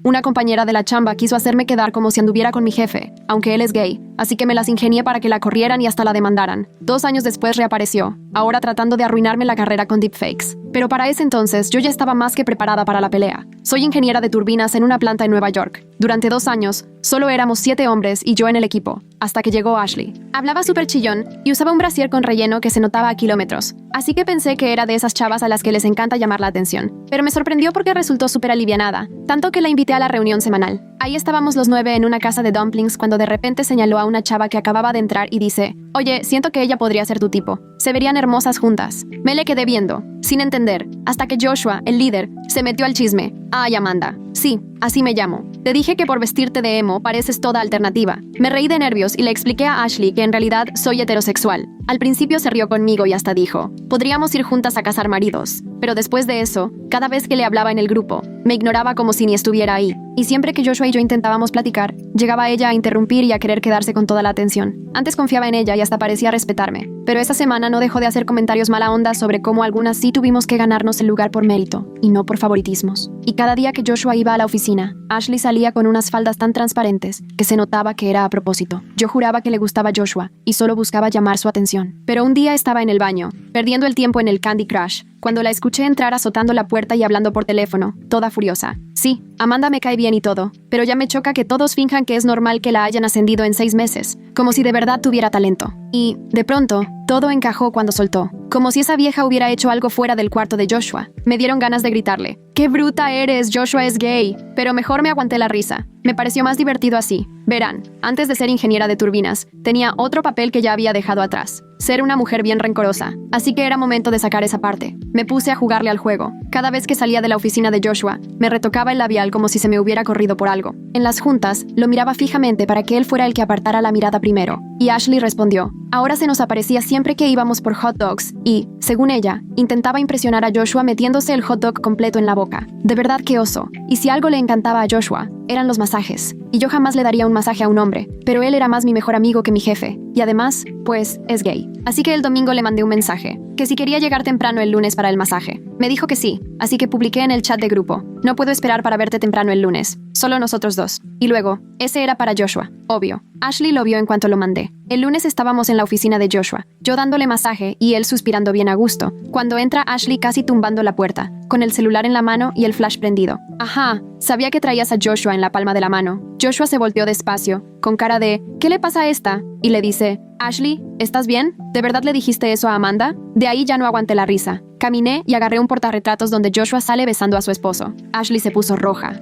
Una compañera de la chamba quiso hacerme quedar como si anduviera con mi jefe, aunque él es gay, así que me las ingenié para que la corrieran y hasta la demandaran. 2 años después reapareció, ahora tratando de arruinarme la carrera con deepfakes. Pero para ese entonces yo ya estaba más que preparada para la pelea. Soy ingeniera de turbinas en una planta en Nueva York. Durante 2 años, solo éramos 7 hombres y yo en el equipo, hasta que llegó Ashley. Hablaba súper chillón y usaba un brasier con relleno que se notaba a kilómetros, así que pensé que era de esas chavas a las que les encanta llamar la atención. Pero me sorprendió porque resultó súper alivianada, tanto que la invité a la reunión semanal. Ahí estábamos los 9 en una casa de dumplings cuando de repente señaló a una chava que acababa de entrar y dice: «Oye, siento que ella podría ser tu tipo. Se verían hermosas juntas». Me le quedé viendo, sin entender, hasta que Joshua, el líder, se metió al chisme. «Ay, Amanda. Sí, así me llamo. Te dije que por vestirte de emo pareces toda alternativa». Me reí de nervios y le expliqué a Ashley que en realidad soy heterosexual. Al principio se rió conmigo y hasta dijo: «Podríamos ir juntas a cazar maridos». Pero después de eso, cada vez que le hablaba en el grupo, me ignoraba como si ni estuviera ahí. Y siempre que Joshua y yo intentábamos platicar, llegaba ella a interrumpir y a querer quedarse con toda la atención. Antes confiaba en ella y hasta parecía respetarme. Pero esa semana no dejó de hacer comentarios mala onda sobre cómo algunas sí tuvimos que ganarnos el lugar por mérito, y no por favoritismos. Y cada día que Joshua iba a la oficina, Ashley salía con unas faldas tan transparentes que se notaba que era a propósito. Yo juraba que le gustaba Joshua y solo buscaba llamar su atención. Pero un día estaba en el baño, perdiendo el tiempo en el Candy Crush, cuando la escuché entrar azotando la puerta y hablando por teléfono, toda furiosa. Sí, Amanda me cae bien y todo, pero ya me choca que todos finjan que es normal que la hayan ascendido en 6 meses, como si de verdad tuviera talento. Y, de pronto, todo encajó cuando soltó, como si esa vieja hubiera hecho algo fuera del cuarto de Joshua. Me dieron ganas de gritarle: «¡Qué bruta eres! Joshua es gay». Pero mejor me aguanté la risa. Me pareció más divertido así. Verán, antes de ser ingeniera de turbinas, tenía otro papel que ya había dejado atrás: ser una mujer bien rencorosa. Así que era momento de sacar esa parte. Me puse a jugarle al juego. Cada vez que salía de la oficina de Joshua, me retocaba el labial como si se me hubiera corrido por algo. En las juntas, lo miraba fijamente para que él fuera el que apartara la mirada primero. Y Ashley respondió. Ahora se nos aparecía siempre que íbamos por hot dogs y, según ella, intentaba impresionar a Joshua metiéndose el hot dog completo en la boca. De verdad que oso. Y si algo le encantaba a Joshua, eran los masajes. Y yo jamás le daría un masaje a un hombre, pero él era más mi mejor amigo que mi jefe. Y además, pues, es gay. Así que el domingo le mandé un mensaje, que si quería llegar temprano el lunes para el masaje. Me dijo que sí, así que publiqué en el chat de grupo: «No puedo esperar para verte temprano el lunes. Solo nosotros dos». Y luego, ese era para Joshua, obvio. Ashley lo vio en cuanto lo mandé. El lunes estábamos en la oficina de Joshua, yo dándole masaje y él suspirando bien a gusto, cuando entra Ashley casi tumbando la puerta, con el celular en la mano y el flash prendido. Ajá, sabía que traías a Joshua en la palma de la mano. Joshua se volteó despacio, con cara de «¿Qué le pasa a esta?», y le dice: «Ashley, ¿estás bien? ¿De verdad le dijiste eso a Amanda?». De ahí ya no aguanté la risa. Caminé y agarré un portarretratos donde Joshua sale besando a su esposo. Ashley se puso roja.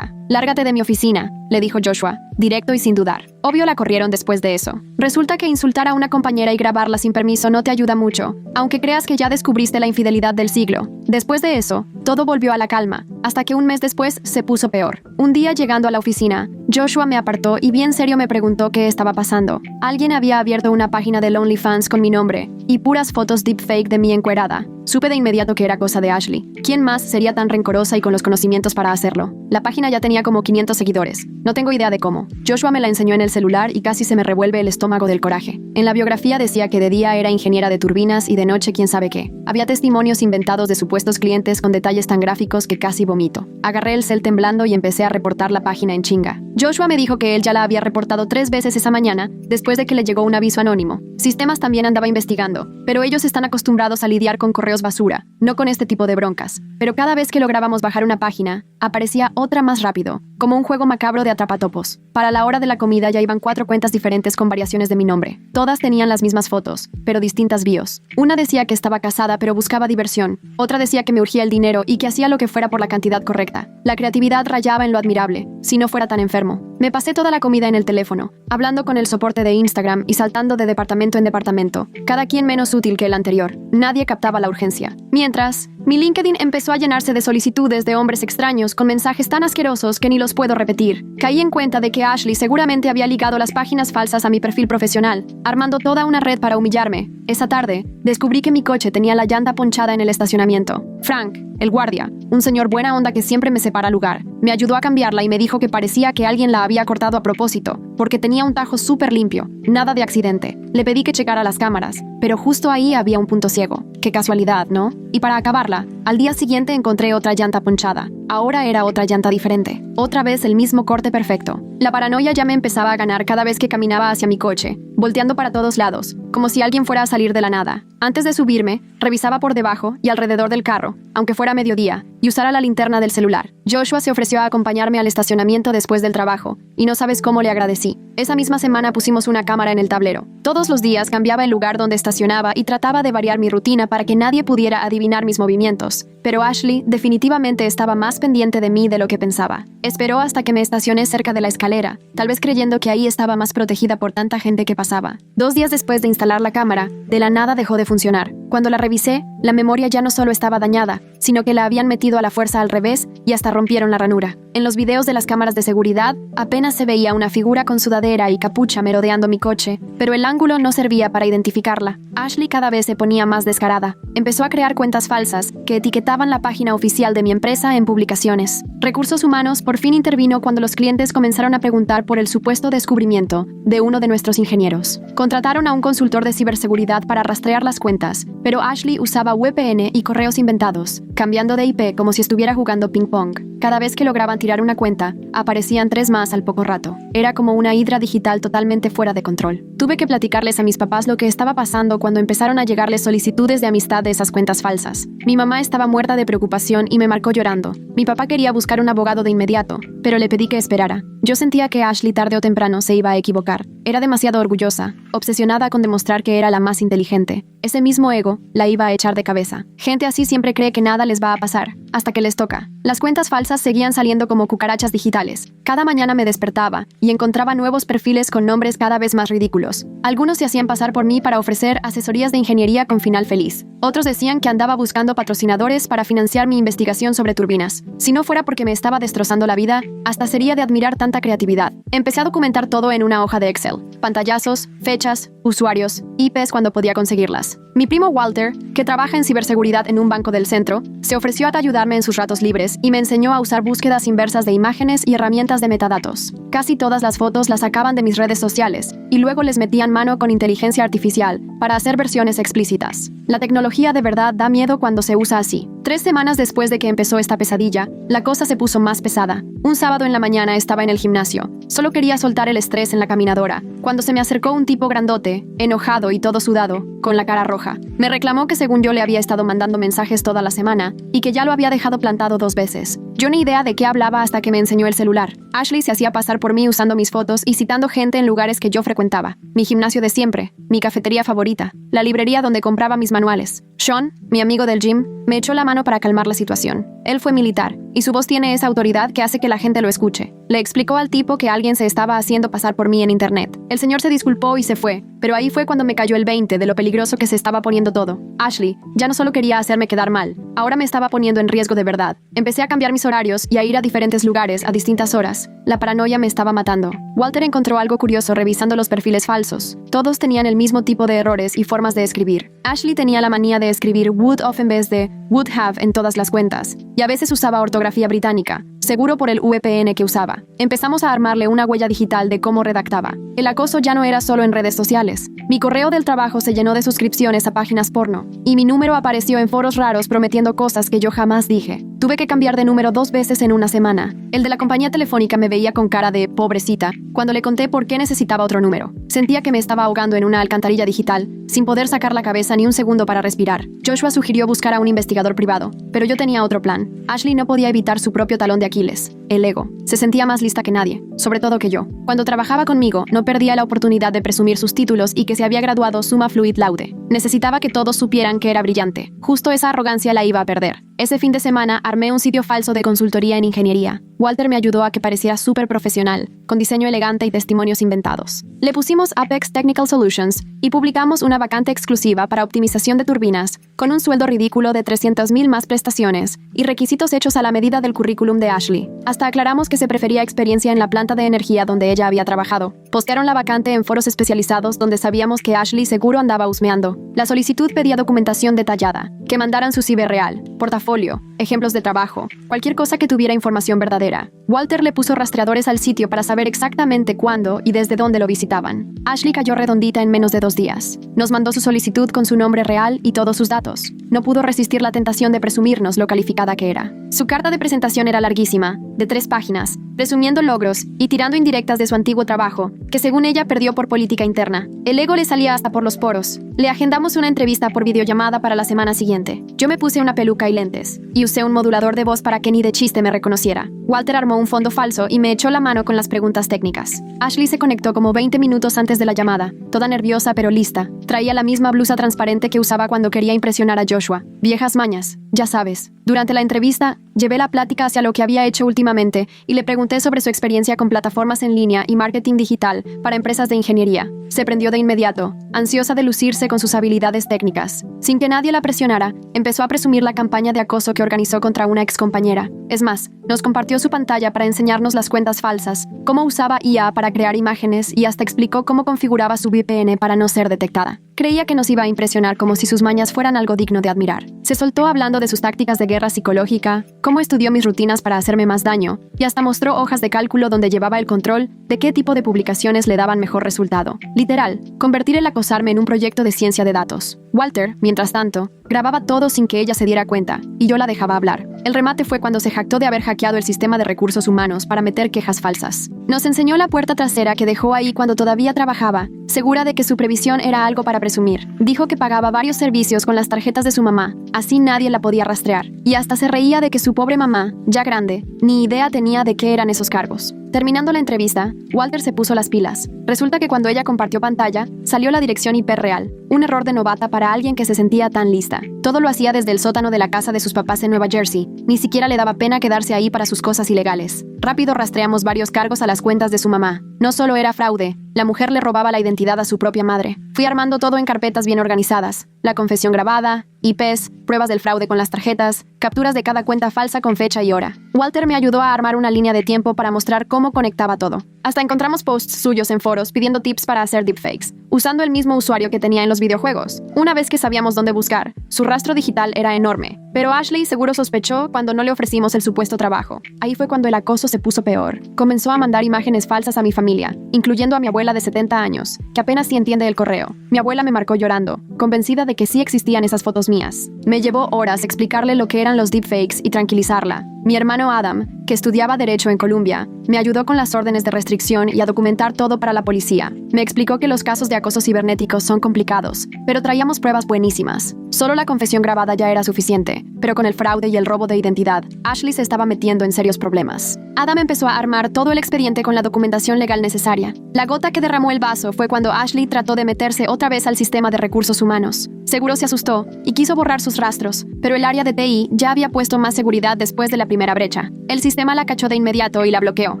«Lárgate de mi oficina», le dijo Joshua, directo y sin dudar. Obvio la corrieron después de eso. Resulta que insultar a una compañera y grabarla sin permiso no te ayuda mucho, aunque creas que ya descubriste la infidelidad del siglo. Después de eso, todo volvió a la calma, hasta que un mes después se puso peor. Un día llegando a la oficina, Joshua me apartó y bien serio me preguntó qué estaba pasando. Alguien había abierto una página de OnlyFans con mi nombre y puras fotos deepfake de mí encuerada. Supe de inmediato que era cosa de Ashley. ¿Quién más sería tan rencorosa y con los conocimientos para hacerlo? La página ya tenía como 500 seguidores. No tengo idea de cómo. Joshua me la enseñó en el celular y casi se me revuelve el estómago del coraje. En la biografía decía que de día era ingeniera de turbinas y de noche quién sabe qué. Había testimonios inventados de supuestos clientes con detalles tan gráficos que casi vomito. Agarré el cel temblando y empecé a reportar la página en chinga. Joshua me dijo que él ya la había reportado 3 veces esa mañana, después de que le llegó un aviso anónimo. Sistemas también andaba investigando, pero ellos están acostumbrados a lidiar con correos basura, no con este tipo de broncas. Pero cada vez que lográbamos bajar una página, aparecía otra más rápido, como un juego macabro de atrapatopos. Para la hora de la comida ya iban 4 cuentas diferentes con variaciones de mi nombre. Todas tenían las mismas fotos, pero distintas bios. Una decía que estaba casada pero buscaba diversión. Otra decía que me urgía el dinero y que hacía lo que fuera por la cantidad correcta. La creatividad rayaba en lo admirable, si no fuera tan enfermo. Me pasé toda la comida en el teléfono, hablando con el soporte de Instagram y saltando de departamento en departamento, cada quien menos útil que el anterior. Nadie captaba la urgencia. Mientras, mi LinkedIn empezó a llenarse de solicitudes de hombres extraños con mensajes tan asquerosos que ni los puedo repetir. Caí en cuenta de que Ashley seguramente había ligado las páginas falsas a mi perfil profesional, armando toda una red para humillarme. Esa tarde, descubrí que mi coche tenía la llanta ponchada en el estacionamiento. Frank, el guardia, un señor buena onda que siempre me separa lugar, me ayudó a cambiarla y me dijo que parecía que alguien la había cortado a propósito, porque tenía un tajo súper limpio, nada de accidente. Le pedí que checara las cámaras, pero justo ahí había un punto ciego. Qué casualidad, ¿no? Y para acabarla, al día siguiente encontré otra llanta ponchada. Ahora era otra llanta diferente. Otra vez el mismo corte perfecto. La paranoia ya me empezaba a ganar cada vez que caminaba hacia mi coche, volteando para todos lados, como si alguien fuera a salir de la nada. Antes de subirme, revisaba por debajo y alrededor del carro, aunque fuera mediodía, y usara la linterna del celular. Joshua se ofreció a acompañarme al estacionamiento después del trabajo, y no sabes cómo le agradecí. Esa misma semana pusimos una cámara en el tablero. Todos los días cambiaba el lugar donde estacionaba y trataba de variar mi rutina para que nadie pudiera adivinar mis movimientos. Pero Ashley definitivamente estaba más pendiente de mí de lo que pensaba. Esperó hasta que me estacioné cerca de la escalera, tal vez creyendo que ahí estaba más protegida por tanta gente que pasaba. 2 días después de instalar la cámara, de la nada dejó de funcionar. Cuando la revisé, la memoria ya no solo estaba dañada, sino que la habían metido a la fuerza al revés y hasta rompieron la ranura. En los videos de las cámaras de seguridad, apenas se veía una figura con sudadera y capucha merodeando mi coche, pero el ángulo no servía para identificarla. Ashley cada vez se ponía más descarada. Empezó a crear cuentas falsas que etiquetaban la página oficial de mi empresa en publicaciones. Recursos Humanos por fin intervino cuando los clientes comenzaron a preguntar por el supuesto descubrimiento de uno de nuestros ingenieros. Contrataron a un consultor de ciberseguridad para rastrear las cuentas, pero Ashley usaba VPN y correos inventados, cambiando de IP como si estuviera jugando ping-pong. Cada vez que lograban tirar una cuenta, aparecían 3 más al poco rato. Era como una hidra digital totalmente fuera de control. Tuve que platicarles a mis papás lo que estaba pasando cuando empezaron a llegarles solicitudes de amistad de esas cuentas falsas. Mi mamá estaba muerta de preocupación y me marcó llorando. Mi papá quería buscar un abogado de inmediato, pero le pedí que esperara. Yo sentía que Ashley tarde o temprano se iba a equivocar. Era demasiado orgullosa, obsesionada con demostrar que era la más inteligente. Ese mismo ego la iba a echar de cabeza. Gente así siempre cree que nada les va a pasar, hasta que les toca. Las cuentas falsas seguían saliendo como cucarachas digitales. Cada mañana me despertaba y encontraba nuevos perfiles con nombres cada vez más ridículos. Algunos se hacían pasar por mí para ofrecer asesorías de ingeniería con final feliz. Otros decían que andaba buscando patrocinadores para financiar mi investigación sobre turbinas. Si no fuera porque me estaba destrozando la vida, hasta sería de admirar tanta creatividad. Empecé a documentar todo en una hoja de Excel. Pantallazos, fechas, usuarios, IPs cuando podía conseguirlas. Mi primo Walter, que trabaja en ciberseguridad en un banco del centro, se ofreció a ayudarme en sus ratos libres y me enseñó a usar búsquedas inversas de imágenes y herramientas de metadatos. Casi todas las fotos las sacaban de mis redes sociales y luego les metían mano con inteligencia artificial para hacer versiones explícitas. La tecnología de verdad da miedo cuando se usa así. 3 semanas después de que empezó esta pesadilla, la cosa se puso más pesada. Un sábado en la mañana estaba en el gimnasio. Solo quería soltar el estrés en la caminadora, cuando se me acercó un tipo grandote, enojado y todo sudado, con la cara roja. Me reclamó que según yo le había estado mandando mensajes toda la semana y que ya lo había dejado plantado 2 veces. Yo ni idea de qué hablaba hasta que me enseñó el celular. Ashley se hacía pasar por mí usando mis fotos y citando gente en lugares que yo frecuentaba. Mi gimnasio de siempre, mi cafetería favorita, la librería donde compraba mis manuales. Sean, mi amigo del gym, me echó la mano para calmar la situación. Él fue militar, y su voz tiene esa autoridad que hace que la gente lo escuche. Le explicó al tipo que alguien se estaba haciendo pasar por mí en internet. El señor se disculpó y se fue, pero ahí fue cuando me cayó el 20 de lo peligroso que se estaba poniendo todo. Ashley ya no solo quería hacerme quedar mal, ahora me estaba poniendo en riesgo de verdad. Empecé a cambiar mis horarios y a ir a diferentes lugares a distintas horas. La paranoia me estaba matando. Walter encontró algo curioso revisando los perfiles falsos. Todos tenían el mismo tipo de errores y formas de escribir. Ashley tenía la manía de escribir would off en vez de would have en todas las cuentas, y a veces usaba ortografía británica, seguro por el VPN que usaba. Empezamos a armarle una huella digital de cómo redactaba. El acoso ya no era solo en redes sociales. Mi correo del trabajo se llenó de suscripciones a páginas porno, y mi número apareció en foros raros prometiendo cosas que yo jamás dije. Tuve que cambiar de número 2 veces en una semana. El de la compañía telefónica me veía con cara de pobrecita cuando le conté por qué necesitaba otro número. Sentía que me estaba ahogando en una alcantarilla digital, sin poder sacar la cabeza ni un segundo para respirar. Joshua sugirió buscar a un investigador privado, pero yo tenía otro plan. Ashley no podía evitar su propio talón de Aquiles, el ego. Se sentía más lista que nadie, sobre todo que yo. Cuando trabajaba conmigo, no perdía la oportunidad de presumir sus títulos y que se había graduado summa fluid laude. Necesitaba que todos supieran que era brillante. Justo esa arrogancia la iba a perder. Ese fin de semana armé un sitio falso de consultoría en ingeniería. Walter me ayudó a que pareciera súper profesional, con diseño elegante y testimonios inventados. Le pusimos Apex Technical Solutions y publicamos una vacante exclusiva para optimización de turbinas, con un sueldo ridículo de 300,000 más prestaciones y requisitos hechos a la medida del currículum de Ashley. Hasta aclaramos que se prefería experiencia en la planta de energía donde ella había trabajado. Postearon la vacante en foros especializados donde sabíamos que Ashley seguro andaba husmeando. La solicitud pedía documentación detallada, que mandaran su CV real, portafolio, ejemplos de trabajo, cualquier cosa que tuviera información verdadera. Walter le puso rastreadores al sitio para saber exactamente cuándo y desde dónde lo visitaban. Ashley cayó redondita en menos de 2 días. Nos mandó su solicitud con su nombre real y todos sus datos. No pudo resistir la tentación de presumirnos lo calificada que era. Su carta de presentación era larguísima, de 3 páginas, presumiendo logros y tirando indirectas de su antiguo trabajo, que según ella perdió por política interna. El ego le salía hasta por los poros. Le agendamos una entrevista por videollamada para la semana siguiente. Yo me puse una peluca y lentes, y usé un modulador de voz para que ni de chiste me reconociera. Walter armó un fondo falso y me echó la mano con las preguntas técnicas. Ashley se conectó como 20 minutos antes de la llamada, toda nerviosa pero lista. Traía la misma blusa transparente que usaba cuando quería impresionar a Joshua. Viejas mañas, ya sabes. Durante la entrevista, llevé la plática hacia lo que había hecho últimamente y le pregunté sobre su experiencia con plataformas en línea y marketing digital para empresas de ingeniería. Se prendió de inmediato, ansiosa de lucirse con sus habilidades técnicas. Sin que nadie la presionara, empezó a presumir la campaña de acoso que organizó contra una excompañera. Es más, nos compartió su pantalla para enseñarnos las cuentas falsas, cómo usaba IA para crear imágenes y hasta explicó cómo configuraba su VPN para no ser detectada. Creía que nos iba a impresionar como si sus mañas fueran algo digno de admirar. Se soltó hablando de sus tácticas de guerra psicológica, cómo estudió mis rutinas para hacerme más daño, y hasta mostró hojas de cálculo donde llevaba el control de qué tipo de publicaciones le daban mejor resultado. Literal, convertir el acosarme en un proyecto de ciencia de datos. Walter, mientras tanto, grababa todo sin que ella se diera cuenta, y yo la dejaba hablar. El remate fue cuando se jactó de haber hackeado el sistema de recursos humanos para meter quejas falsas. Nos enseñó la puerta trasera que dejó ahí cuando todavía trabajaba, segura de que su previsión era algo para presumir. Dijo que pagaba varios servicios con las tarjetas de su mamá, así nadie la podía rastrear. Y hasta se reía de que su pobre mamá, ya grande, ni idea tenía de qué eran esos cargos. Terminando la entrevista, Walter se puso las pilas. Resulta que cuando ella compartió pantalla, salió la dirección IP real. Un error de novata para alguien que se sentía tan lista. Todo lo hacía desde el sótano de la casa de sus papás en Nueva Jersey. Ni siquiera le daba pena quedarse ahí para sus cosas ilegales. Rápido rastreamos varios cargos a las cuentas de su mamá. No solo era fraude, la mujer le robaba la identidad a su propia madre. Fui armando todo en carpetas bien organizadas. La confesión grabada, IPs, pruebas del fraude con las tarjetas, capturas de cada cuenta falsa con fecha y hora. Walter me ayudó a armar una línea de tiempo para mostrar cómo conectaba todo. Hasta encontramos posts suyos en foros pidiendo tips para hacer deepfakes, usando el mismo usuario que tenía en los videojuegos. Una vez que sabíamos dónde buscar, su rastro digital era enorme. Pero Ashley seguro sospechó cuando no le ofrecimos el supuesto trabajo. Ahí fue cuando el acoso se puso peor. Comenzó a mandar imágenes falsas a mi familia, incluyendo a mi abuela de 70 años, que apenas sí entiende el correo. Mi abuela me marcó llorando, convencida de que sí existían esas fotos mías. Me llevó horas explicarle lo que eran los deepfakes y tranquilizarla. Mi hermano Adam, que estudiaba Derecho en Columbia, me ayudó con las órdenes de restricción y a documentar todo para la policía. Me explicó que los casos de acoso cibernético son complicados, pero traíamos pruebas buenísimas. Solo la confesión grabada ya era suficiente, pero con el fraude y el robo de identidad, Ashley se estaba metiendo en serios problemas. Adam empezó a armar todo el expediente con la documentación legal necesaria. La gota que derramó el vaso fue cuando Ashley trató de meterse otra vez al sistema de recursos humanos. Seguro se asustó y quiso borrar sus rastros, pero el área de TI ya había puesto más seguridad después de la primera brecha. El sistema la cachó de inmediato y la bloqueó,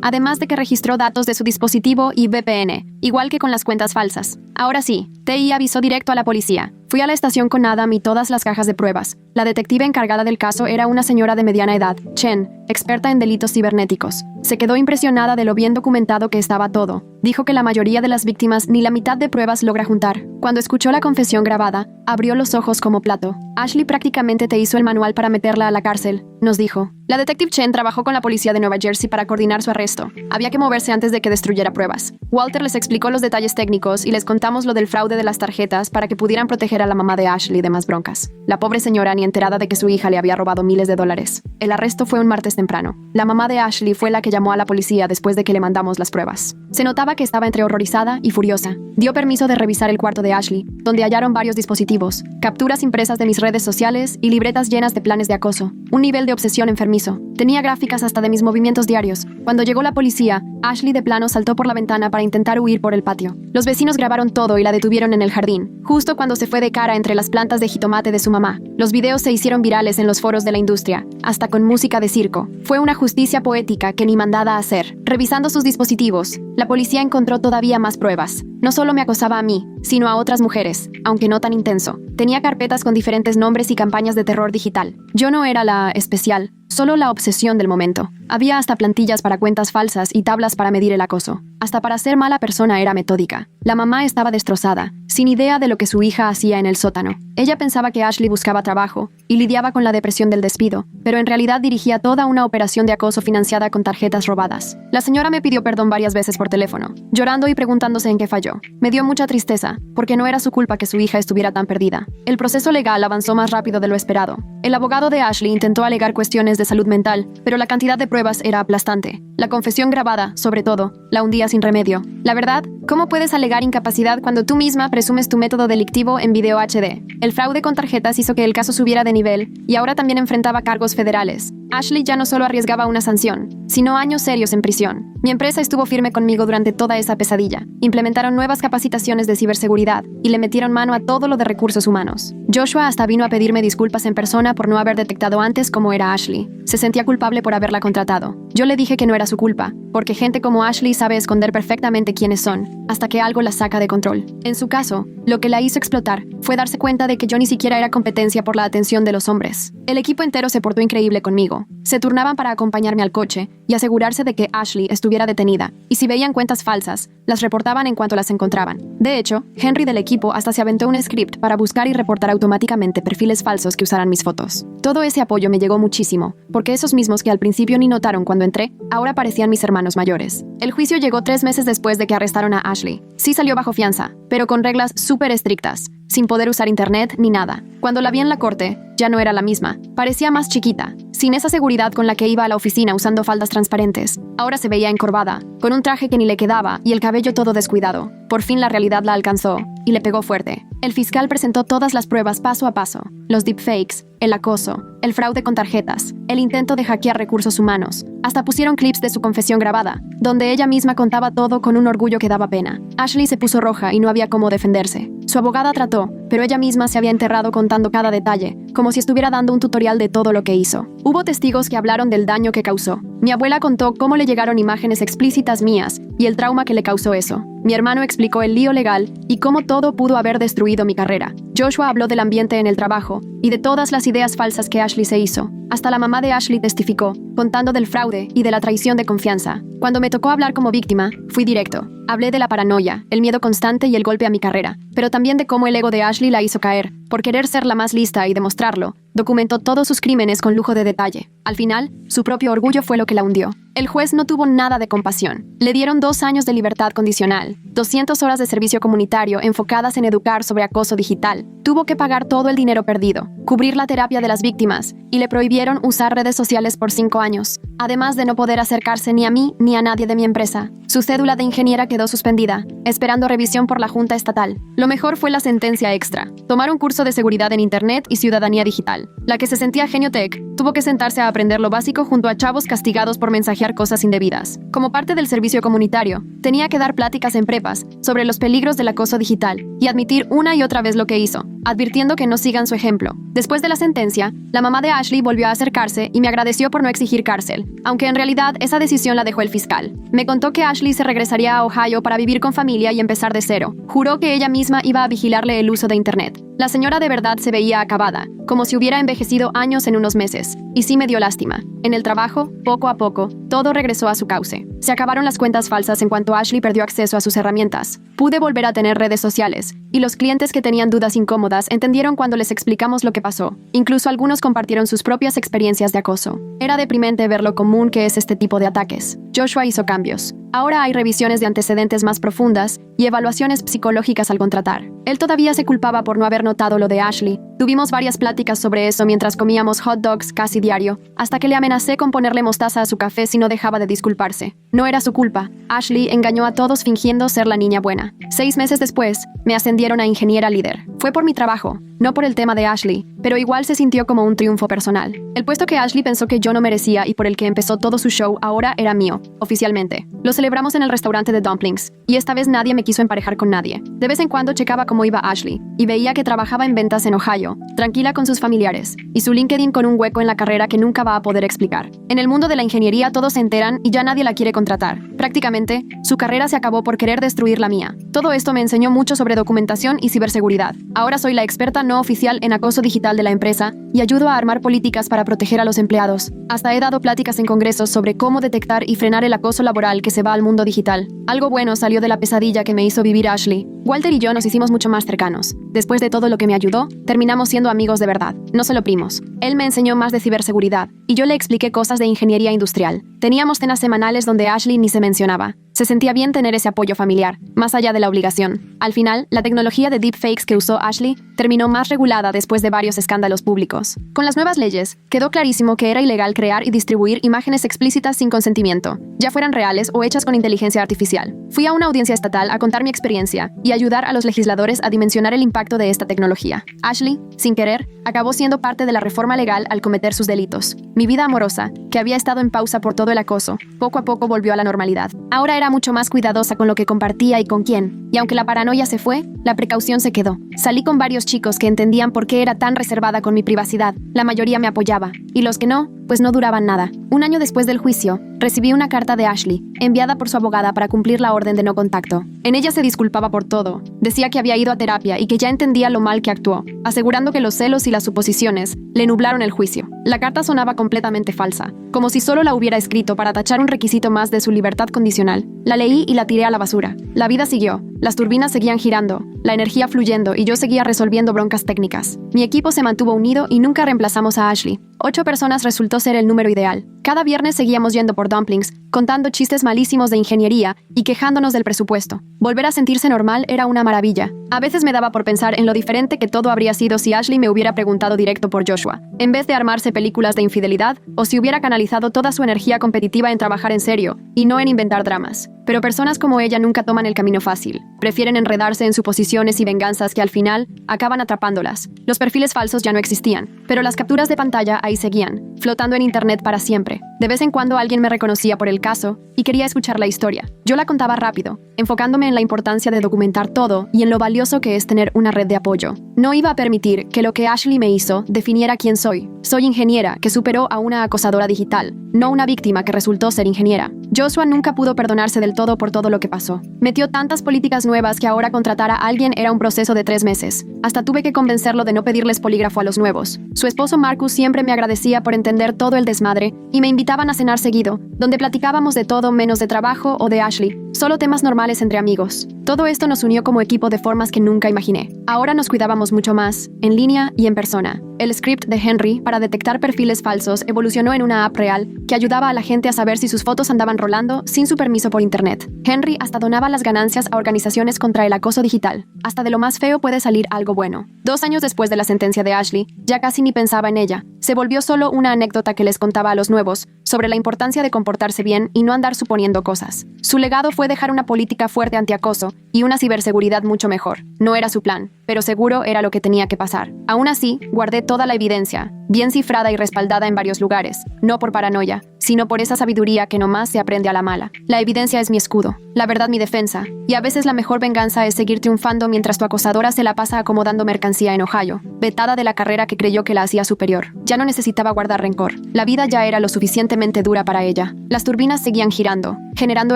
además de que registró datos de su dispositivo y VPN, igual que con las cuentas falsas. Ahora sí, TI avisó directo a la policía. Fui a la estación con Adam y todas las cajas de pruebas. La detective encargada del caso era una señora de mediana edad, Chen, experta en delitos cibernéticos. Se quedó impresionada de lo bien documentado que estaba todo. Dijo que la mayoría de las víctimas ni la mitad de pruebas logra juntar. Cuando escuchó la confesión grabada, abrió los ojos como plato. Ashley prácticamente te hizo el manual para meterla a la cárcel, nos dijo. La detective Chen trabajó con la policía de Nueva Jersey para coordinar su arresto. Había que moverse antes de que destruyera pruebas. Walter les explicó los detalles técnicos y les contamos lo del fraude de las tarjetas para que pudieran proteger a la mamá de Ashley de más broncas. La pobre señora ni enterada de que su hija le había robado miles de dólares. El arresto fue un martes temprano. La mamá de Ashley fue la que llamó a la policía después de que le mandamos las pruebas. Se notaba que estaba entre horrorizada y furiosa. Dio permiso de revisar el cuarto de Ashley, donde hallaron varios dispositivos, capturas impresas de mis redes sociales y libretas llenas de planes de acoso. Un nivel de obsesión enfermizo. Tenía gráficas hasta de mis movimientos diarios. Cuando llegó la policía, Ashley de plano saltó por la ventana para intentar huir por el patio. Los vecinos grabaron todo y la detuvieron en el jardín, justo cuando se fue de cara entre las plantas de jitomate de su mamá. Los videos se hicieron virales en los foros de la industria, hasta con música de circo. Fue una justicia poética que ni mandada a hacer. Revisando sus dispositivos, la policía encontró todavía más pruebas. No solo me acosaba a mí, sino a otras mujeres, aunque no tan intenso. Tenía carpetas con diferentes nombres y campañas de terror digital. Yo no era la especial, Solo la obsesión del momento. Había hasta plantillas para cuentas falsas y tablas para medir el acoso. Hasta para ser mala persona era metódica. La mamá estaba destrozada, sin idea de lo que su hija hacía en el sótano. Ella pensaba que Ashley buscaba trabajo y lidiaba con la depresión del despido, pero en realidad dirigía toda una operación de acoso financiada con tarjetas robadas. La señora me pidió perdón varias veces por teléfono, llorando y preguntándose en qué falló. Me dio mucha tristeza, porque no era su culpa que su hija estuviera tan perdida. El proceso legal avanzó más rápido de lo esperado. El abogado de Ashley intentó alegar cuestiones de salud mental, pero la cantidad de pruebas era aplastante. La confesión grabada, sobre todo, la hundía sin remedio. La verdad, ¿cómo puedes alegar incapacidad cuando tú misma presumes tu método delictivo en video HD? El fraude con tarjetas hizo que el caso subiera de nivel y ahora también enfrentaba cargos federales. Ashley ya no solo arriesgaba una sanción, sino años serios en prisión. Mi empresa estuvo firme conmigo durante toda esa pesadilla. Implementaron nuevas capacitaciones de ciberseguridad y le metieron mano a todo lo de recursos humanos. Joshua hasta vino a pedirme disculpas en persona por no haber detectado antes cómo era Ashley. Se sentía culpable por haberla contratado. Yo le dije que no era su culpa, porque gente como Ashley sabe esconder perfectamente quiénes son, hasta que algo la saca de control. En su caso, lo que la hizo explotar fue darse cuenta de que yo ni siquiera era competencia por la atención de los hombres. El equipo entero se portó increíble conmigo. Se turnaban para acompañarme al coche y asegurarse de que Ashley estuviera detenida, y si veían cuentas falsas, las reportaban en cuanto las encontraban. De hecho, Henry del equipo hasta se aventó un script para buscar y reportar automáticamente perfiles falsos que usaran mis fotos. Todo ese apoyo me llegó muchísimo, porque esos mismos que al principio ni notaron cuando entré, ahora parecían mis hermanos mayores. El juicio llegó 3 meses después de que arrestaron a Ashley. Sí salió bajo fianza, pero con reglas súper estrictas, sin poder usar internet ni nada. Cuando la vi en la corte, ya no era la misma. Parecía más chiquita, sin esa seguridad con la que iba a la oficina usando faldas transparentes. Ahora se veía encorvada, con un traje que ni le quedaba y el cabello todo descuidado. Por fin la realidad la alcanzó y le pegó fuerte. El fiscal presentó todas las pruebas paso a paso: los deepfakes, el acoso, el fraude con tarjetas, el intento de hackear recursos humanos. Hasta pusieron clips de su confesión grabada, donde ella misma contaba todo con un orgullo que daba pena. Ashley se puso roja y no había cómo defenderse. Su abogada trató, pero ella misma se había enterrado contando cada detalle, como si estuviera dando un tutorial de todo lo que hizo. Hubo testigos que hablaron del daño que causó. Mi abuela contó cómo le llegaron imágenes explícitas mías y el trauma que le causó eso. Mi hermano explicó el lío legal y cómo todo pudo haber destruido mi carrera. Joshua habló del ambiente en el trabajo y de todas las ideas falsas que Ashley se hizo. Hasta la mamá de Ashley testificó, contando del fraude y de la traición de confianza. Cuando me tocó hablar como víctima, fui directo. Hablé de la paranoia, el miedo constante y el golpe a mi carrera, pero también de cómo el ego de Ashley la hizo caer. Por querer ser la más lista y demostrarlo, documentó todos sus crímenes con lujo de detalle. Al final, su propio orgullo fue lo que la hundió. El juez no tuvo nada de compasión. Le dieron 2 años de libertad condicional, 200 horas de servicio comunitario enfocadas en educar sobre acoso digital. Tuvo que pagar todo el dinero perdido, cubrir la terapia de las víctimas y le prohibieron usar redes sociales por 5 años, además de no poder acercarse ni a mí ni a nadie de mi empresa. Su cédula de ingeniera quedó suspendida, esperando revisión por la Junta Estatal. Lo mejor fue la sentencia extra: tomar un curso de seguridad en Internet y ciudadanía digital. La que se sentía genio tech tuvo que sentarse a aprender lo básico junto a chavos castigados por mensajear cosas indebidas. Como parte del servicio comunitario, tenía que dar pláticas en prepas sobre los peligros del acoso digital y admitir una y otra vez lo que hizo, advirtiendo que no sigan su ejemplo. Después de la sentencia, la mamá de Ashley volvió a acercarse y me agradeció por no exigir cárcel, aunque en realidad esa decisión la dejó el fiscal. Me contó que Ashley se regresaría a Ohio para vivir con familia y empezar de cero. Juró que ella misma iba a vigilarle el uso de Internet. La señora de verdad se veía acabada, como si hubiera envejecido años en unos meses. Y sí me dio lástima. En el trabajo, poco a poco, todo regresó a su cauce. Se acabaron las cuentas falsas en cuanto Ashley perdió acceso a sus herramientas. Pude volver a tener redes sociales, y los clientes que tenían dudas incómodas entendieron cuando les explicamos lo que pasó. Incluso algunos compartieron sus propias experiencias de acoso. Era deprimente ver lo común que es este tipo de ataques. Joshua hizo cambios. Ahora hay revisiones de antecedentes más profundas y evaluaciones psicológicas al contratar. Él todavía se culpaba por no haber notado lo de Ashley. Tuvimos varias pláticas sobre eso mientras comíamos hot dogs casi diario, hasta que le amenacé con ponerle mostaza a su café si no dejaba de disculparse. No era su culpa. Ashley engañó a todos fingiendo ser la niña buena. 6 meses después, me ascendieron a ingeniera líder. Fue por mi trabajo, no por el tema de Ashley, pero igual se sintió como un triunfo personal. El puesto que Ashley pensó que yo no merecía y por el que empezó todo su show ahora era mío, oficialmente. Lo celebramos en el restaurante de Dumplings, y esta vez nadie me quiso emparejar con nadie. De vez en cuando checaba cómo cómo iba Ashley, y veía que trabajaba en ventas en Ohio, tranquila con sus familiares, y su LinkedIn con un hueco en la carrera que nunca va a poder explicar. En el mundo de la ingeniería todos se enteran y ya nadie la quiere contratar. Prácticamente, su carrera se acabó por querer destruir la mía. Todo esto me enseñó mucho sobre documentación y ciberseguridad. Ahora soy la experta no oficial en acoso digital de la empresa y ayudo a armar políticas para proteger a los empleados. Hasta he dado pláticas en congresos sobre cómo detectar y frenar el acoso laboral que se va al mundo digital. Algo bueno salió de la pesadilla que me hizo vivir Ashley. Walter y yo nos hicimos mucho más cercanos. Después de todo lo que me ayudó, terminamos siendo amigos de verdad, no solo primos. Él me enseñó más de ciberseguridad y yo le expliqué cosas de ingeniería industrial. Teníamos cenas semanales donde Ashley ni se mencionaba. Se sentía bien tener ese apoyo familiar, más allá de la obligación. Al final, la tecnología de deepfakes que usó Ashley terminó más regulada después de varios escándalos públicos. Con las nuevas leyes, quedó clarísimo que era ilegal crear y distribuir imágenes explícitas sin consentimiento, ya fueran reales o hechas con inteligencia artificial. Fui a una audiencia estatal a contar mi experiencia y ayudar a los legisladores a dimensionar el impacto de esta tecnología. Ashley, sin querer, acabó siendo parte de la reforma legal al cometer sus delitos. Mi vida amorosa, que había estado en pausa por todo el acoso, poco a poco volvió a la normalidad. Ahora era mucho más cuidadosa con lo que compartía y con quién, y aunque la paranoia se fue, la precaución se quedó. Salí con varios chicos que entendían por qué era tan reservada con mi privacidad. La mayoría me apoyaba, y los que no, pues no duraban nada. Un año después del juicio, recibí una carta de Ashley, enviada por su abogada para cumplir la orden de no contacto. En ella se disculpaba por todo, decía que había ido a terapia y que ya entendía lo mal que actuó, asegurando que los celos y las suposiciones le nublaron el juicio. La carta sonaba completamente falsa, como si solo la hubiera escrito para tachar un requisito más de su libertad condicional. La leí y la tiré a la basura. La vida siguió, las turbinas seguían girando, la energía fluyendo y yo seguía resolviendo broncas técnicas. Mi equipo se mantuvo unido y nunca reemplazamos a Ashley. 8 personas resultó ser el número ideal. Cada viernes seguíamos yendo por dumplings, contando chistes malísimos de ingeniería y quejándonos del presupuesto. Volver a sentirse normal era una maravilla. A veces me daba por pensar en lo diferente que todo habría sido si Ashley me hubiera preguntado directo por Joshua, en vez de armarse películas de infidelidad, o si hubiera canalizado toda su energía competitiva en trabajar en serio y no en inventar dramas. Pero personas como ella nunca toman el camino fácil. Prefieren enredarse en suposiciones y venganzas que al final acaban atrapándolas. Los perfiles falsos ya no existían, pero las capturas de pantalla ahí seguían, flotando en internet para siempre. De vez en cuando alguien me reconocía por el caso y quería escuchar la historia. Yo la contaba rápido, enfocándome en la importancia de documentar todo y en lo valioso que es tener una red de apoyo. No iba a permitir que lo que Ashley me hizo definiera quién soy. Soy ingeniera que superó a una acosadora digital, no una víctima que resultó ser ingeniera. Joshua nunca pudo perdonarse del todo por todo lo que pasó. Metió tantas políticas nuevas que ahora contratar a alguien era un proceso de 3 meses. Hasta tuve que convencerlo de no pedirles polígrafo a los nuevos. Su esposo Marcus siempre me agradecía por entender todo el desmadre y me invitaban a cenar seguido, donde platicábamos de todo menos de trabajo o de Ashley, solo temas normales entre amigos. Todo esto nos unió como equipo de formas que nunca imaginé. Ahora nos cuidábamos mucho más, en línea y en persona. El script de Henry para detectar perfiles falsos evolucionó en una app real que ayudaba a la gente a saber si sus fotos andaban rolando sin su permiso por internet. Henry hasta donaba las ganancias a organizaciones contra el acoso digital. Hasta de lo más feo puede salir algo bueno. 2 años después de la sentencia de Ashley, ya casi ni pensaba en ella. Se volvió solo una anécdota que les contaba a los nuevos sobre la importancia de comportarse bien y no andar suponiendo cosas. Su legado fue dejar una política fuerte antiacoso y una ciberseguridad mucho mejor. No era su plan, pero seguro era lo que tenía que pasar. Aún así, guardé toda la evidencia, bien cifrada y respaldada en varios lugares, no por paranoia, sino por esa sabiduría que nomás se aprende a la mala. La evidencia es mi escudo, la verdad mi defensa, y a veces la mejor venganza es seguir triunfando mientras tu acosadora se la pasa acomodando mercancía en Ohio, vetada de la carrera que creyó que la hacía superior. Ya no necesitaba guardar rencor, la vida ya era lo suficientemente dura para ella. Las turbinas seguían girando, generando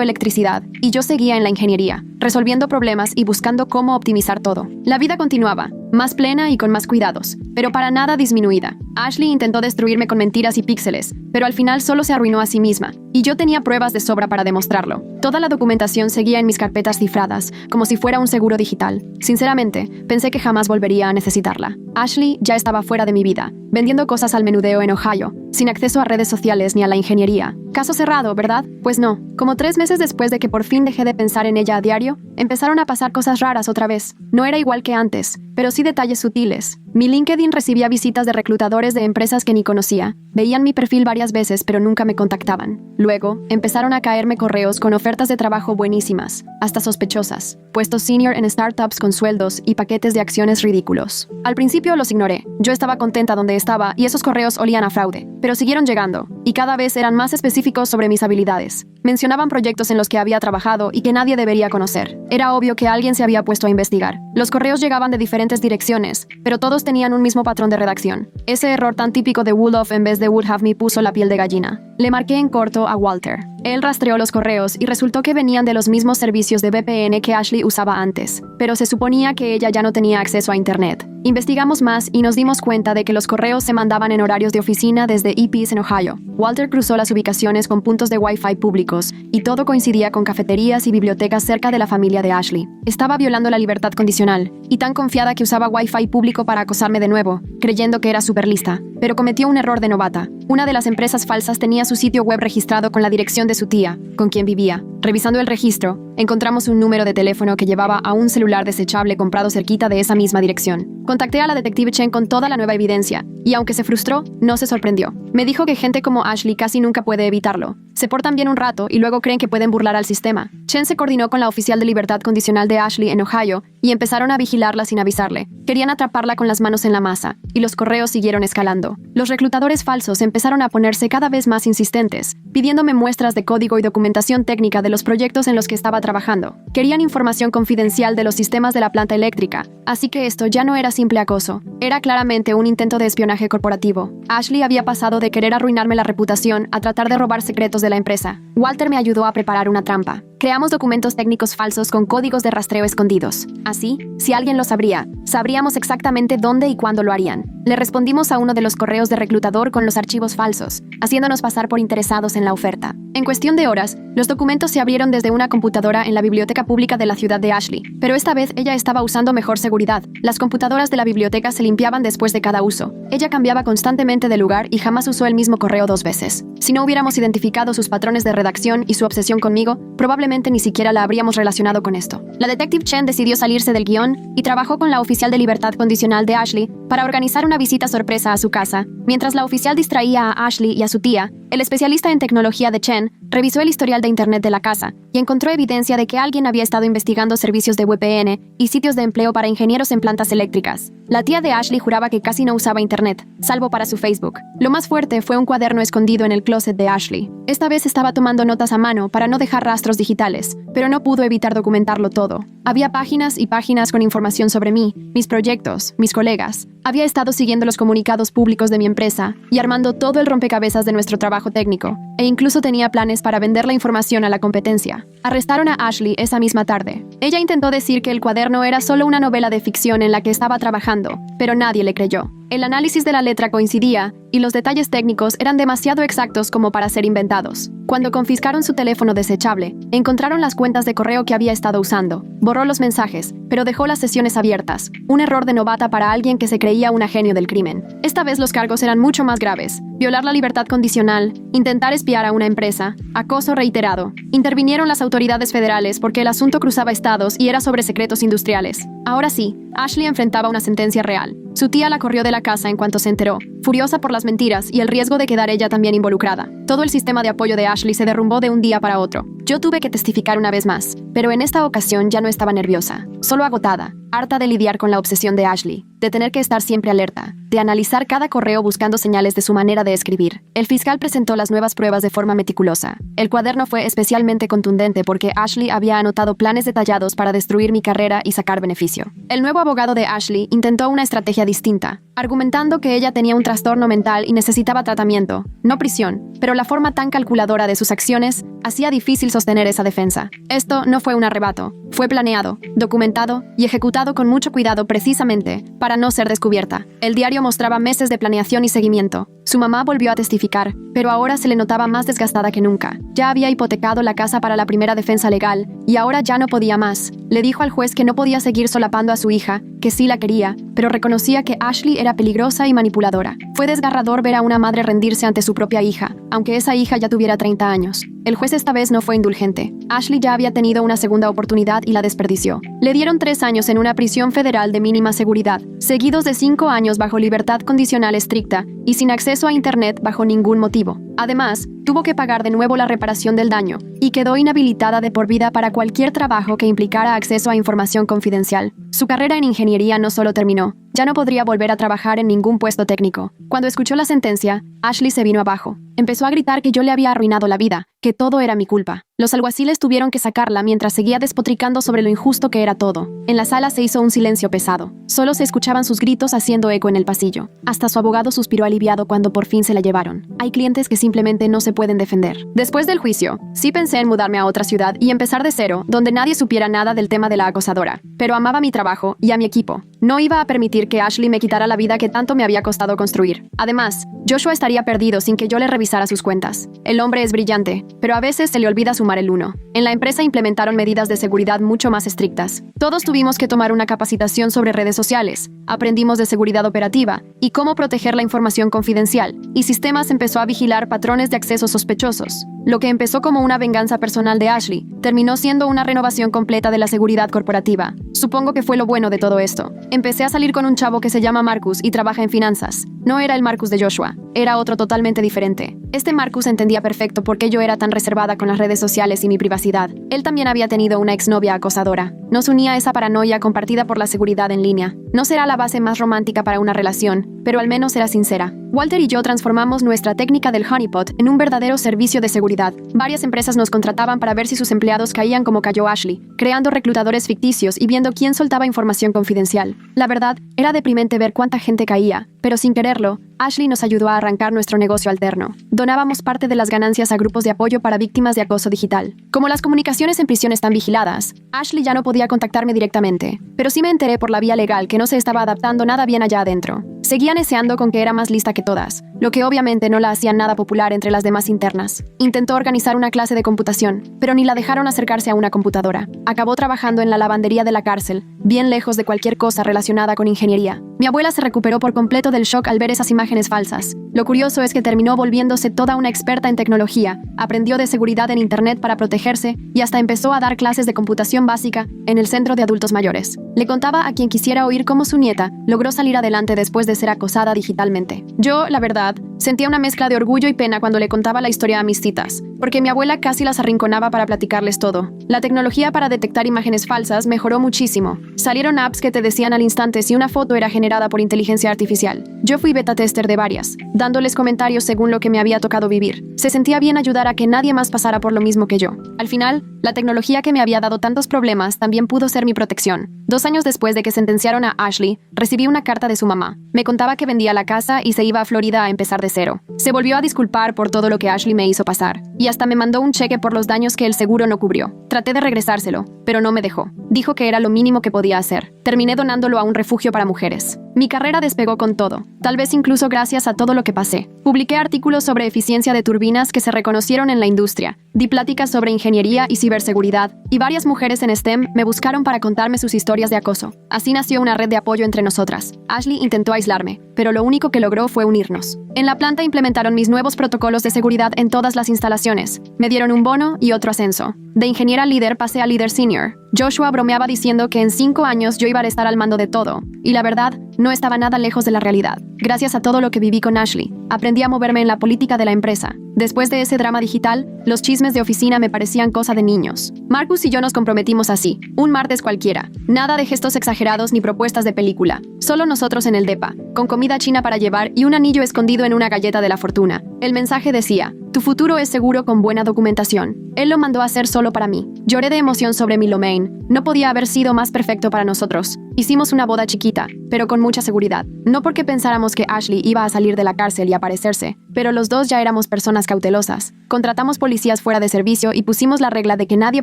electricidad, y yo seguía en la ingeniería, resolviendo problemas y buscando cómo optimizar todo. La vida continuaba, más plena y con más cuidados, pero para nada disminuida. Ashley intentó destruirme con mentiras y píxeles, pero al final solo se arruinó a sí misma, y yo tenía pruebas de sobra para demostrarlo. Toda la documentación seguía en mis carpetas cifradas, como si fuera un seguro digital. Sinceramente, pensé que jamás volvería a necesitarla. Ashley ya estaba fuera de mi vida, vendiendo cosas al menudeo en Ohio, sin acceso a redes sociales ni a la ingeniería. Caso cerrado, ¿verdad? Pues no. Como 3 meses después de que por fin dejé de pensar en ella a diario, empezaron a pasar cosas raras otra vez. No era igual que antes. pero sí detalles sutiles. Mi LinkedIn recibía visitas de reclutadores de empresas que ni conocía. Veían mi perfil varias veces, pero nunca me contactaban. Luego, empezaron a caerme correos con ofertas de trabajo buenísimas, hasta sospechosas, puestos senior en startups con sueldos y paquetes de acciones ridículos. Al principio los ignoré. Yo estaba contenta donde estaba y esos correos olían a fraude, pero siguieron llegando, y cada vez eran más específicos sobre mis habilidades. Mencionaban proyectos en los que había trabajado y que nadie debería conocer. Era obvio que alguien se había puesto a investigar. Los correos llegaban de diferentes direcciones, pero todos tenían un mismo patrón de redacción. Ese error tan típico de would have en vez de would have me puso la piel de gallina. Le marqué en corto a Walter. Él rastreó los correos y resultó que venían de los mismos servicios de VPN que Ashley usaba antes, pero se suponía que ella ya no tenía acceso a Internet. Investigamos más y nos dimos cuenta de que los correos se mandaban en horarios de oficina desde EPs en Ohio. Walter cruzó las ubicaciones con puntos de Wi-Fi públicos y todo coincidía con cafeterías y bibliotecas cerca de la familia de Ashley. Estaba violando la libertad condicional y tan confiada que usaba Wi-Fi público para acosarme de nuevo, creyendo que era súper lista. Pero cometió un error de novata. Una de las empresas falsas tenía su sitio web registrado con la dirección de su tía, con quien vivía. Revisando el registro, encontramos un número de teléfono que llevaba a un celular desechable comprado cerquita de esa misma dirección. Contacté a la detective Chen con toda la nueva evidencia, y aunque se frustró, no se sorprendió. Me dijo que gente como Ashley casi nunca puede evitarlo. Se portan bien un rato y luego creen que pueden burlar al sistema. Chen se coordinó con la oficial de libertad condicional de Ashley en Ohio y empezaron a vigilarla sin avisarle. Querían atraparla con las manos en la masa, y los correos siguieron escalando. Los reclutadores falsos empezaron a ponerse cada vez más insistentes, pidiéndome muestras de código y documentación técnica de los proyectos en los que estaba trabajando. Querían información confidencial de los sistemas de la planta eléctrica, así que esto ya no era simple acoso. Era claramente un intento de espionaje corporativo. Ashley había pasado de querer arruinarme la reputación a tratar de robar secretos de la empresa. Walter me ayudó a preparar una trampa. Creamos documentos técnicos falsos con códigos de rastreo escondidos. Así, si alguien los abría, sabríamos exactamente dónde y cuándo lo harían. Le respondimos a uno de los correos de reclutador con los archivos falsos, haciéndonos pasar por interesados en la oferta. En cuestión de horas, los documentos se abrieron desde una computadora en la biblioteca pública de la ciudad de Ashley, pero esta vez ella estaba usando mejor seguridad. Las computadoras de la biblioteca se limpiaban después de cada uso. Ella cambiaba constantemente de lugar y jamás usó el mismo correo 2 veces. Si no hubiéramos identificado sus patrones de redacción y su obsesión conmigo, probablemente ni siquiera la habríamos relacionado con esto. La detective Chen decidió salirse del guión y trabajó con la oficial de libertad condicional de Ashley para organizar una visita sorpresa a su casa. Mientras la oficial distraía a Ashley y a su tía, el especialista en tecnología de Chen revisó el historial de Internet de la casa y encontró evidencia de que alguien había estado investigando servicios de VPN y sitios de empleo para ingenieros en plantas eléctricas. La tía de Ashley juraba que casi no usaba Internet, salvo para su Facebook. Lo más fuerte fue un cuaderno escondido en el closet de Ashley. Esta vez estaba tomando notas a mano para no dejar rastros digitales, pero no pudo evitar documentarlo todo. Había páginas y páginas con información sobre mí, mis proyectos, mis colegas. Había estado siguiendo los comunicados públicos de mi empresa y armando todo el rompecabezas de nuestro trabajo técnico, e incluso tenía planes para vender la información a la competencia. Arrestaron a Ashley esa misma tarde. Ella intentó decir que el cuaderno era solo una novela de ficción en la que estaba trabajando, pero nadie le creyó. El análisis de la letra coincidía y los detalles técnicos eran demasiado exactos como para ser inventados. Cuando confiscaron su teléfono desechable, encontraron las cuentas de correo que había estado usando. Borró los mensajes, pero dejó las sesiones abiertas. Un error de novata para alguien que se creía una genio del crimen. Esta vez los cargos eran mucho más graves. Violar la libertad condicional, intentar espiar a una empresa, acoso reiterado. Intervinieron las autoridades federales porque el asunto cruzaba estados y era sobre secretos industriales. Ahora sí, Ashley enfrentaba una sentencia real. Su tía la corrió de la casa en cuanto se enteró, furiosa por las mentiras y el riesgo de quedar ella también involucrada. Todo el sistema de apoyo de Ashley se derrumbó de un día para otro. Yo tuve que testificar una vez más, pero en esta ocasión ya no estaba nerviosa, solo agotada, harta de lidiar con la obsesión de Ashley, de tener que estar siempre alerta, de analizar cada correo buscando señales de su manera de escribir. El fiscal presentó las nuevas pruebas de forma meticulosa. El cuaderno fue especialmente contundente porque Ashley había anotado planes detallados para destruir mi carrera y sacar beneficio. El nuevo abogado de Ashley intentó una estrategia distinta, argumentando que ella tenía un trastorno mental y necesitaba tratamiento, no prisión, pero la forma tan calculadora de sus acciones hacía difícil sostener esa defensa. Esto no fue un arrebato, fue planeado, documentado y ejecutado con mucho cuidado precisamente para no ser descubierta. El diario mostraba meses de planeación y seguimiento. Su mamá volvió a testificar, pero ahora se le notaba más desgastada que nunca. Ya había hipotecado la casa para la primera defensa legal y ahora ya no podía más. Le dijo al juez que no podía seguir solapando a su hija, que sí la quería, pero reconocía que Ashley era peligrosa y manipuladora. Fue desgarrador ver a una madre rendirse ante su propia hija, aunque esa hija ya tuviera 30 años. El juez esta vez no fue indulgente. Ashley ya había tenido una segunda oportunidad y la desperdició. Le dieron 3 años en una prisión federal de mínima seguridad, seguidos de 5 años bajo libertad condicional estricta y sin acceso a Internet bajo ningún motivo. Además, tuvo que pagar de nuevo la reparación del daño y quedó inhabilitada de por vida para cualquier trabajo que implicara acceso a información confidencial. Su carrera en ingeniería no solo terminó, ya no podría volver a trabajar en ningún puesto técnico. Cuando escuchó la sentencia, Ashley se vino abajo. Empezó a gritar que yo le había arruinado la vida, que todo era mi culpa. Los alguaciles tuvieron que sacarla mientras seguía despotricando sobre lo injusto que era todo. En la sala se hizo un silencio pesado. Solo se escuchaban sus gritos haciendo eco en el pasillo. Hasta su abogado suspiró aliviado cuando por fin se la llevaron. Hay clientes que simplemente no se pueden defender. Después del juicio, sí pensé en mudarme a otra ciudad y empezar de cero, donde nadie supiera nada del tema de la acosadora. Pero amaba mi trabajo y a mi equipo. No iba a permitir que Ashley me quitara la vida que tanto me había costado construir. Además, Joshua estaría perdido sin que yo le revisara sus cuentas. El hombre es brillante, pero a veces se le olvida sumar el 1. En la empresa implementaron medidas de seguridad mucho más estrictas. Todos tuvimos que tomar una capacitación sobre redes sociales, aprendimos de seguridad operativa y cómo proteger la información confidencial, y Sistemas empezó a vigilar patrones de acceso sospechosos. Lo que empezó como una venganza personal de Ashley, terminó siendo una renovación completa de la seguridad corporativa. Supongo que fue lo bueno de todo esto. Empecé a salir con un chavo que se llama Marcus y trabaja en finanzas. No era el Marcus de Joshua, era otro totalmente diferente. Este Marcus entendía perfecto por qué yo era tan reservada con las redes sociales y mi privacidad. Él también había tenido una exnovia acosadora. Nos unía esa paranoia compartida por la seguridad en línea. No será la base más romántica para una relación, pero al menos era sincera. Walter y yo transformamos nuestra técnica del honeypot en un verdadero servicio de seguridad. Varias empresas nos contrataban para ver si sus empleados caían como cayó Ashley, creando reclutadores ficticios y viendo quién soltaba información confidencial. La verdad, era deprimente ver cuánta gente caía, pero sin quererlo, Ashley nos ayudó a arrancar nuestro negocio alterno. Donábamos parte de las ganancias a grupos de apoyo para víctimas de acoso digital. Como las comunicaciones en prisión están vigiladas, Ashley ya no podía contactarme directamente, pero sí me enteré por la vía legal que no se estaba adaptando nada bien allá adentro. Seguía neceando con que era más lista que todas, lo que obviamente no la hacía nada popular entre las demás internas. Intentó organizar una clase de computación, pero ni la dejaron acercarse a una computadora. Acabó trabajando en la lavandería de la cárcel, bien lejos de cualquier cosa relacionada con ingeniería. Mi abuela se recuperó por completo del shock al ver esas imágenes falsas. Lo curioso es que terminó volviéndose toda una experta en tecnología, aprendió de seguridad en Internet para protegerse y hasta empezó a dar clases de computación básica en el centro de adultos mayores. Le contaba a quien quisiera oír cómo su nieta logró salir adelante después de ser acosada digitalmente. Yo, la verdad, sentía una mezcla de orgullo y pena cuando le contaba la historia a mis citas, porque mi abuela casi las arrinconaba para platicarles todo. La tecnología para detectar imágenes falsas mejoró muchísimo. Salieron apps que te decían al instante si una foto era generada por inteligencia artificial. Yo fui beta tester de varias, dándoles comentarios según lo que me había tocado vivir. Se sentía bien ayudar a que nadie más pasara por lo mismo que yo. Al final, la tecnología que me había dado tantos problemas también pudo ser mi protección. 2 años después de que sentenciaron a Ashley, recibí una carta de su mamá. Me contaba que vendía la casa y se iba a Florida a empezar de cero. Se volvió a disculpar por todo lo que Ashley me hizo pasar, y hasta me mandó un cheque por los daños que el seguro no cubrió. Traté de regresárselo, pero no me dejó. Dijo que era lo mínimo que podía hacer. Terminé donándolo a un refugio para mujeres. Mi carrera despegó con todo, tal vez incluso gracias a todo lo que pasé. Publiqué artículos sobre eficiencia de turbinas que se reconocieron en la industria, di pláticas sobre ingeniería y ciberseguridad, y varias mujeres en STEM me buscaron para contarme sus historias de acoso. Así nació una red de apoyo entre nosotras. Ashley intentó aislarme, pero lo único que logró fue unirnos. En la planta implementaron mis nuevos protocolos de seguridad en todas las instalaciones. Me dieron un bono y otro ascenso. De ingeniera líder pasé a líder senior. Joshua bromeaba diciendo que en 5 años yo iba a estar al mando de todo, y la verdad, no estaba nada lejos de la realidad. Gracias a todo lo que viví con Ashley, aprendí a moverme en la política de la empresa. Después de ese drama digital, los chismes de oficina me parecían cosa de niños. Marcus y yo nos comprometimos así, un martes cualquiera. Nada de gestos exagerados ni propuestas de película. Solo nosotros en el depa, con comida china para llevar y un anillo escondido en una galleta de la fortuna. El mensaje decía: tu futuro es seguro con buena documentación. Él lo mandó a hacer solo para mí. Lloré de emoción sobre mi Lomain. No podía haber sido más perfecto para nosotros. Hicimos una boda chiquita, pero con mucha seguridad. No porque pensáramos que Ashley iba a salir de la cárcel y aparecerse, pero los dos ya éramos personas cautelosas. Contratamos policías fuera de servicio y pusimos la regla de que nadie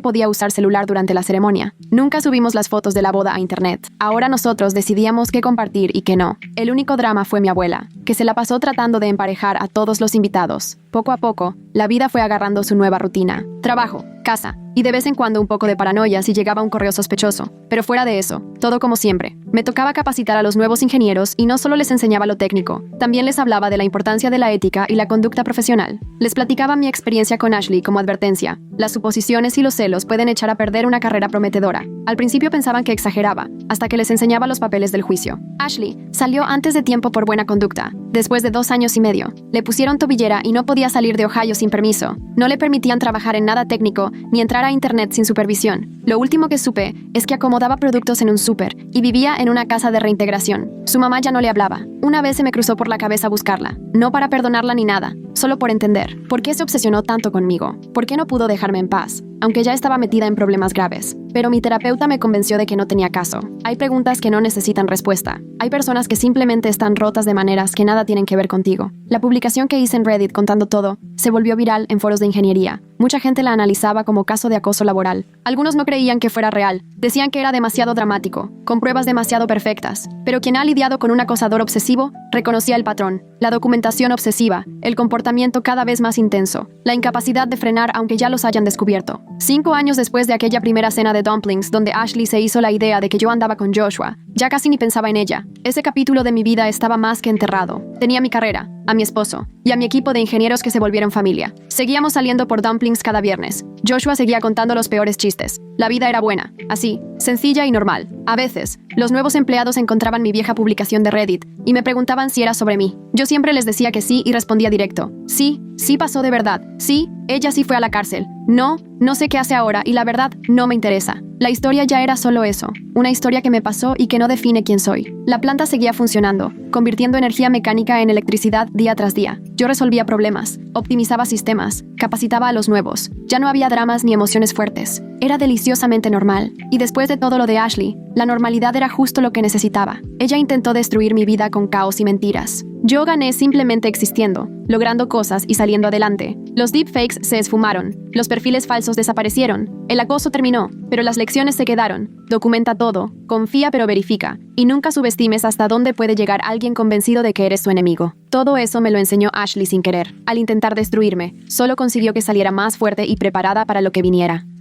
podía usar celular durante la ceremonia. Nunca subimos las fotos de la boda a internet. Ahora nosotros decidíamos qué compartir y qué no. El único drama fue mi abuela, que se la pasó tratando de emparejar a todos los invitados. Poco a poco, la vida fue agarrando su nueva rutina. Trabajo, casa, y de vez en cuando un poco de paranoia si llegaba un correo sospechoso. Pero fuera de eso, todo como siempre. Me tocaba capacitar a los nuevos ingenieros y no solo les enseñaba lo técnico, también les hablaba de la importancia de la ética ética y la conducta profesional. Les platicaba mi experiencia con Ashley como advertencia. Las suposiciones y los celos pueden echar a perder una carrera prometedora. Al principio pensaban que exageraba, hasta que les enseñaba los papeles del juicio. Ashley salió antes de tiempo por buena conducta. Después de 2 años y medio, le pusieron tobillera y no podía salir de Ohio sin permiso. No le permitían trabajar en nada técnico ni entrar a internet sin supervisión. Lo último que supe es que acomodaba productos en un súper y vivía en una casa de reintegración. Su mamá ya no le hablaba. Una vez se me cruzó por la cabeza buscarla, no para perdonarla ni nada, solo por entender por qué se obsesionó tanto conmigo, por qué no pudo dejarme en paz, aunque ya estaba metida en problemas graves. Pero mi terapeuta me convenció de que no tenía caso. Hay preguntas que no necesitan respuesta. Hay personas que simplemente están rotas de maneras que nada tienen que ver contigo. La publicación que hice en Reddit contando todo se volvió viral en foros de ingeniería. Mucha gente la analizaba como caso de acoso laboral. Algunos no creían que fuera real. Decían que era demasiado dramático, con pruebas demasiado perfectas. Pero quien ha lidiado con un acosador obsesivo reconocía el patrón, la documentación obsesiva, el comportamiento cada vez más intenso, la incapacidad de frenar aunque ya los hayan descubierto. 5 años después de aquella primera cena de dumplings donde Ashley se hizo la idea de que yo andaba con Joshua, ya casi ni pensaba en ella. Ese capítulo de mi vida estaba más que enterrado. Tenía mi carrera, a mi esposo y a mi equipo de ingenieros que se volvieron familia. Seguíamos saliendo por dumplings cada viernes. Joshua seguía contando los peores chistes. La vida era buena, así, sencilla y normal. A veces, los nuevos empleados encontraban mi vieja publicación de Reddit y me preguntaban si era sobre mí. Yo siempre les decía que sí y respondía directo. Sí, sí pasó de verdad. Sí, ella sí fue a la cárcel. No, no sé qué hace ahora y la verdad no me interesa. La historia ya era solo eso, una historia que me pasó y que no define quién soy. La planta seguía funcionando, convirtiendo energía mecánica en electricidad día tras día. Yo resolvía problemas, optimizaba sistemas, capacitaba a los nuevos. Ya no había dramas ni emociones fuertes. Era deliciosamente normal. Y después de todo lo de Ashley, la normalidad era justo lo que necesitaba. Ella intentó destruir mi vida con caos y mentiras. Yo gané simplemente existiendo, logrando cosas y saliendo adelante. Los deepfakes se esfumaron, los perfiles falsos desaparecieron, el acoso terminó, pero las lecciones se quedaron. Documenta todo, confía pero verifica, y nunca subestimes hasta dónde puede llegar alguien convencido de que eres tu enemigo. Todo eso me lo enseñó Ashley sin querer. Al intentar destruirme, solo consiguió que saliera más fuerte y preparada para lo que viniera.